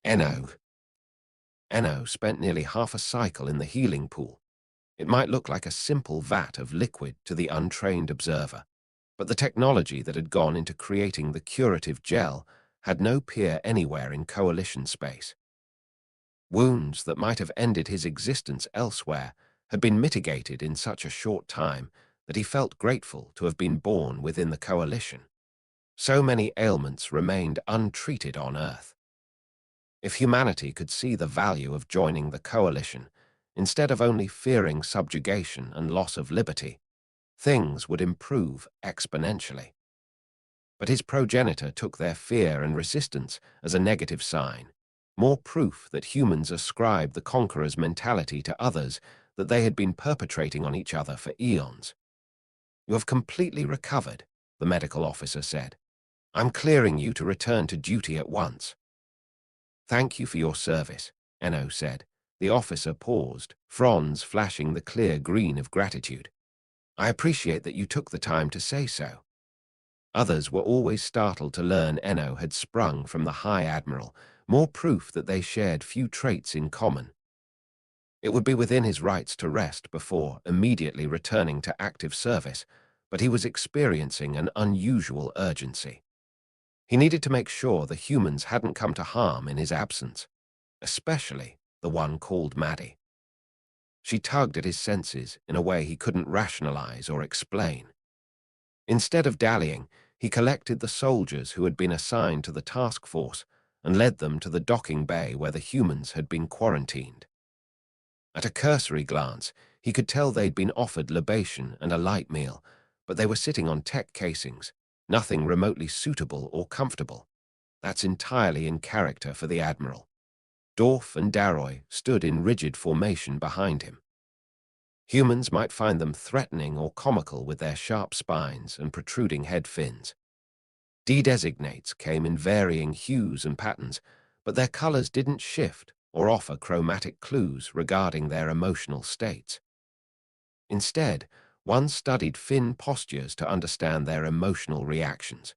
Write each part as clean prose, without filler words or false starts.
Eno. Eno spent nearly half a cycle in the healing pool. It might look like a simple vat of liquid to the untrained observer, but the technology that had gone into creating the curative gel had no peer anywhere in coalition space. Wounds that might have ended his existence elsewhere had been mitigated in such a short time that he felt grateful to have been born within the coalition. So many ailments remained untreated on Earth. If humanity could see the value of joining the coalition, instead of only fearing subjugation and loss of liberty, things would improve exponentially. But his progenitor took their fear and resistance as a negative sign, more proof that humans ascribe the conqueror's mentality to others that they had been perpetrating on each other for eons. "You have completely recovered," the medical officer said. "I'm clearing you to return to duty at once." "Thank you for your service," Eno said. The officer paused, fronds flashing the clear green of gratitude. "I appreciate that you took the time to say so." Others were always startled to learn Eno had sprung from the High Admiral, more proof that they shared few traits in common. It would be within his rights to rest before immediately returning to active service, but he was experiencing an unusual urgency. He needed to make sure the humans hadn't come to harm in his absence, especially the one called Maddie. She tugged at his senses in a way he couldn't rationalize or explain. Instead of dallying, he collected the soldiers who had been assigned to the task force and led them to the docking bay where the humans had been quarantined. At a cursory glance, he could tell they'd been offered libation and a light meal, but they were sitting on tech casings, nothing remotely suitable or comfortable. That's entirely in character for the Admiral. Dorf and Darroy stood in rigid formation behind him. Humans might find them threatening or comical with their sharp spines and protruding head fins. D-designates came in varying hues and patterns, but their colors didn't shift or offer chromatic clues regarding their emotional states. Instead, one studied fin postures to understand their emotional reactions.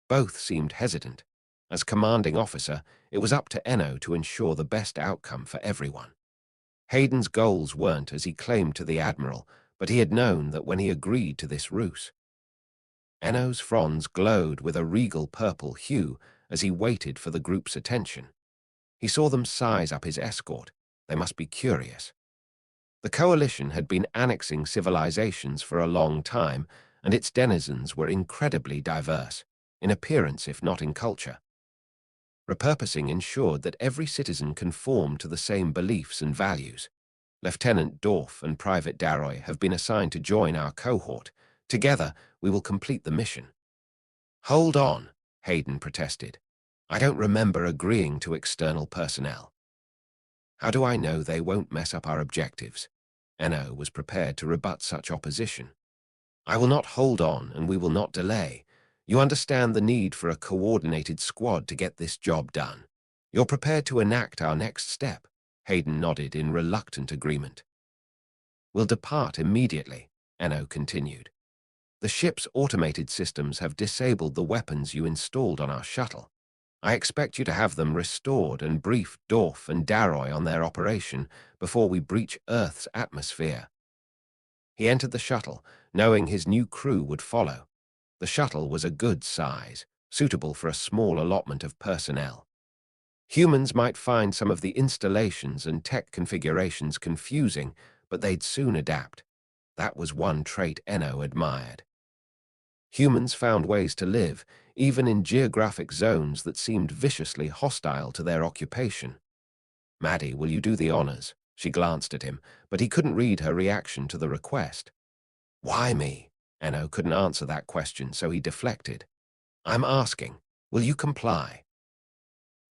Both seemed hesitant. As commanding officer, it was up to Eno to ensure the best outcome for everyone. Hayden's goals weren't as he claimed to the Admiral, but he had known that when he agreed to this ruse. Eno's fronds glowed with a regal purple hue as he waited for the group's attention. He saw them size up his escort. They must be curious. The coalition had been annexing civilizations for a long time, and its denizens were incredibly diverse, in appearance if not in culture. Repurposing ensured that every citizen conformed to the same beliefs and values. Lieutenant Dorf and Private Darroy have been assigned to join our cohort. Together, we will complete the mission. "Hold on," Hayden protested. "I don't remember agreeing to external personnel." "How do I know they won't mess up our objectives?" Eno was prepared to rebut such opposition. "I will not hold on, and we will not delay. You understand the need for a coordinated squad to get this job done. You're prepared to enact our next step?" Hayden nodded in reluctant agreement. "We'll depart immediately," Eno continued. "The ship's automated systems have disabled the weapons you installed on our shuttle. I expect you to have them restored and brief Dorf and Darroy on their operation before we breach Earth's atmosphere." He entered the shuttle, knowing his new crew would follow. The shuttle was a good size, suitable for a small allotment of personnel. Humans might find some of the installations and tech configurations confusing, but they'd soon adapt. That was one trait Eno admired. Humans found ways to live, even in geographic zones that seemed viciously hostile to their occupation. "Maddie, will you do the honors?" She glanced at him, but he couldn't read her reaction to the request. "Why me?" Eno couldn't answer that question, so he deflected. "I'm asking, will you comply?"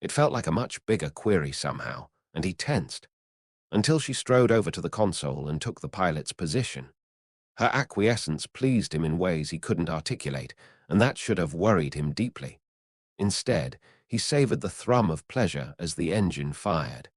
It felt like a much bigger query somehow, and he tensed, until she strode over to the console and took the pilot's position. Her acquiescence pleased him in ways he couldn't articulate, and that should have worried him deeply. Instead, he savored the thrum of pleasure as the engine fired.